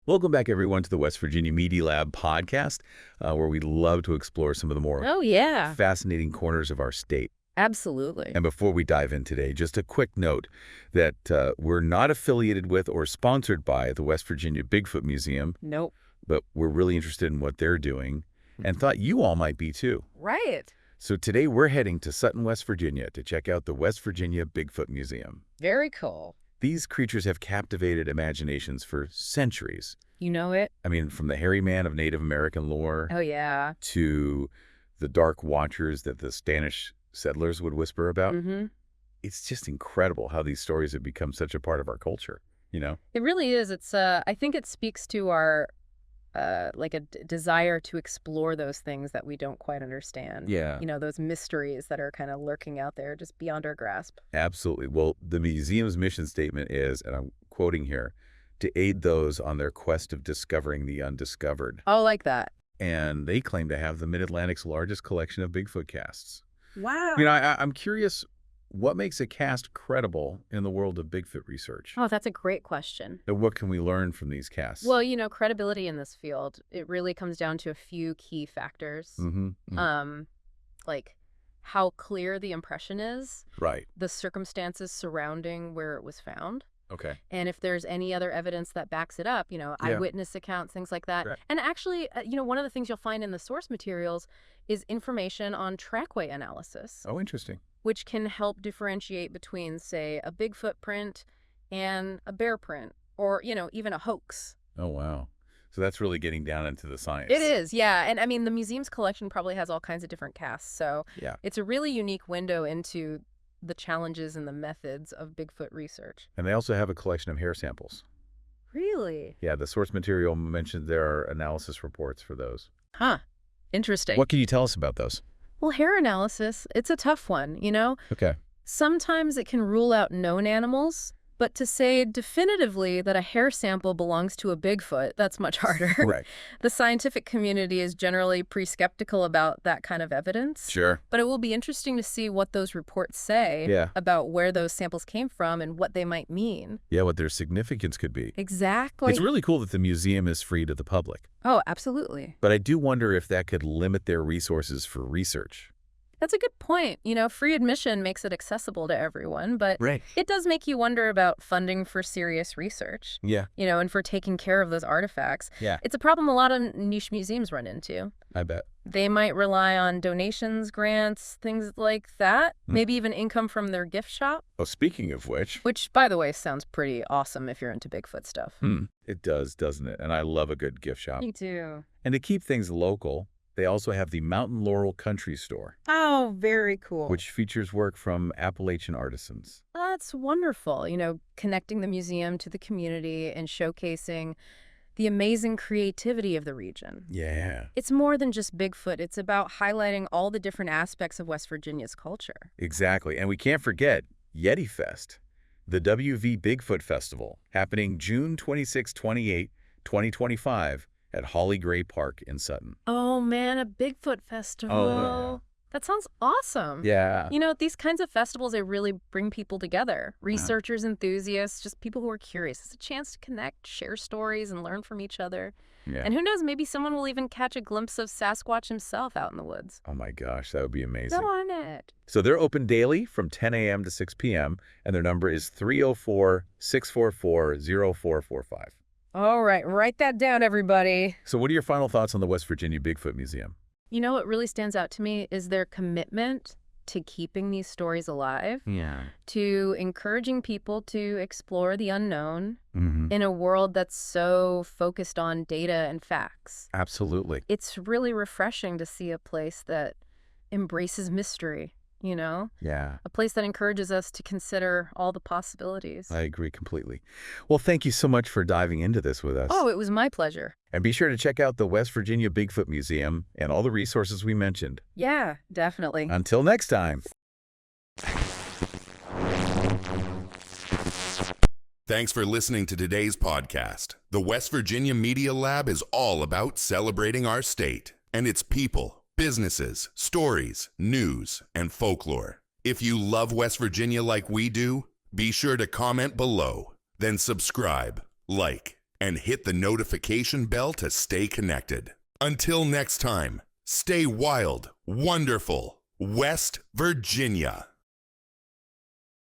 Welcome back, everyone, to the West Virginia Media Lab podcast, where we love to explore some of the more fascinating corners of our state. Absolutely. And before we dive in today, just a quick note that we're not affiliated with or sponsored by the West Virginia Bigfoot Museum. Nope. But we're really interested in what they're doing and thought you all might be too. Right. So today we're heading to Sutton, West Virginia to check out the West Virginia Bigfoot Museum. Very cool. These creatures have captivated imaginations for centuries. You know it? I mean, from the hairy man of Native American lore to the dark watchers that the Spanish settlers would whisper about. It's just incredible how these stories have become such a part of our culture, you know? It really is. It's I think it speaks to our desire to explore those things that we don't quite understand. Yeah. You know, those mysteries that are kind of lurking out there just beyond our grasp. Absolutely. Well, the museum's mission statement is, and I'm quoting here, to aid those on their quest of discovering the undiscovered. Oh, like that. And they claim to have the Mid-Atlantic's largest collection of Bigfoot casts. Wow. You know, I'm curious, what makes a cast credible in the world of Bigfoot research? Oh, that's a great question. And what can we learn from these casts? Well, you know, credibility in this field, it really comes down to a few key factors. Like how clear the impression is. Right. The circumstances surrounding where it was found. Okay. And if there's any other evidence that backs it up, you know, eyewitness accounts, things like that. Right. And actually, you know, one of the things you'll find in the source materials is information on trackway analysis. Oh, interesting. Which can help differentiate between, say, a Bigfoot print and a bear print, or, you know, even a hoax. Oh, wow. So that's really getting down into the science. It is, yeah. And I mean, the museum's collection probably has all kinds of different casts. So it's a really unique window into the challenges and the methods of Bigfoot research. And they also have a collection of hair samples. Really? Yeah, the source material mentioned there are analysis reports for those. Huh. Interesting. What can you tell us about those? Well, hair analysis, it's a tough one, you know? Okay. Sometimes it can rule out known animals, but to say definitively that a hair sample belongs to a Bigfoot, that's much harder. Right. The scientific community is generally pretty skeptical about that kind of evidence. Sure. But it will be interesting to see what those reports say about where those samples came from and what they might mean. Yeah, what their significance could be. Exactly. It's really cool that the museum is free to the public. Oh, absolutely. But I do wonder if that could limit their resources for research. That's a good point. You know, free admission makes it accessible to everyone, but it does make you wonder about funding for serious research. Yeah. You know, and for taking care of those artifacts. Yeah. It's a problem a lot of niche museums run into. I bet. They might rely on donations, grants, things like that, maybe even income from their gift shop. Oh, speaking of which, by the way, sounds pretty awesome if you're into Bigfoot stuff. It does, doesn't it? And I love a good gift shop. Me too. And to keep things local, they also have the Mountain Laurel Country Store. Oh, very cool. Which features work from Appalachian artisans. That's wonderful. You know, connecting the museum to the community and showcasing the amazing creativity of the region. Yeah. It's more than just Bigfoot. It's about highlighting all the different aspects of West Virginia's culture. Exactly. And we can't forget Yeti Fest, the WV Bigfoot Festival, happening June 26, 28, 2025. At Holly Gray Park in Sutton. Oh, man, a Bigfoot festival. Oh, yeah. That sounds awesome. Yeah. You know, these kinds of festivals, they really bring people together. Researchers, enthusiasts, just people who are curious. It's a chance to connect, share stories, and learn from each other. Yeah. And who knows, maybe someone will even catch a glimpse of Sasquatch himself out in the woods. Oh, my gosh, that would be amazing. Darn it. So they're open daily from 10 a.m. to 6 p.m., and their number is 304-644-0445. All right, write that down, everybody. So what are your final thoughts on the West Virginia Bigfoot Museum? You know what really stands out to me is their commitment to keeping these stories alive, to encouraging people to explore the unknown in a world that's so focused on data and facts. Absolutely. It's really refreshing to see a place that embraces mystery. You know? Yeah. A place that encourages us to consider all the possibilities. I agree completely. Well, thank you so much for diving into this with us. Oh, it was my pleasure. And be sure to check out the West Virginia Bigfoot Museum and all the resources we mentioned. Yeah, definitely. Until next time. Thanks for listening to today's podcast. The West Virginia Media Lab is all about celebrating our state and its people, businesses, stories, news, and folklore. If you love West Virginia like we do, be sure to comment below, then subscribe, like, and hit the notification bell to stay connected. Until next time, stay wild, wonderful, West Virginia.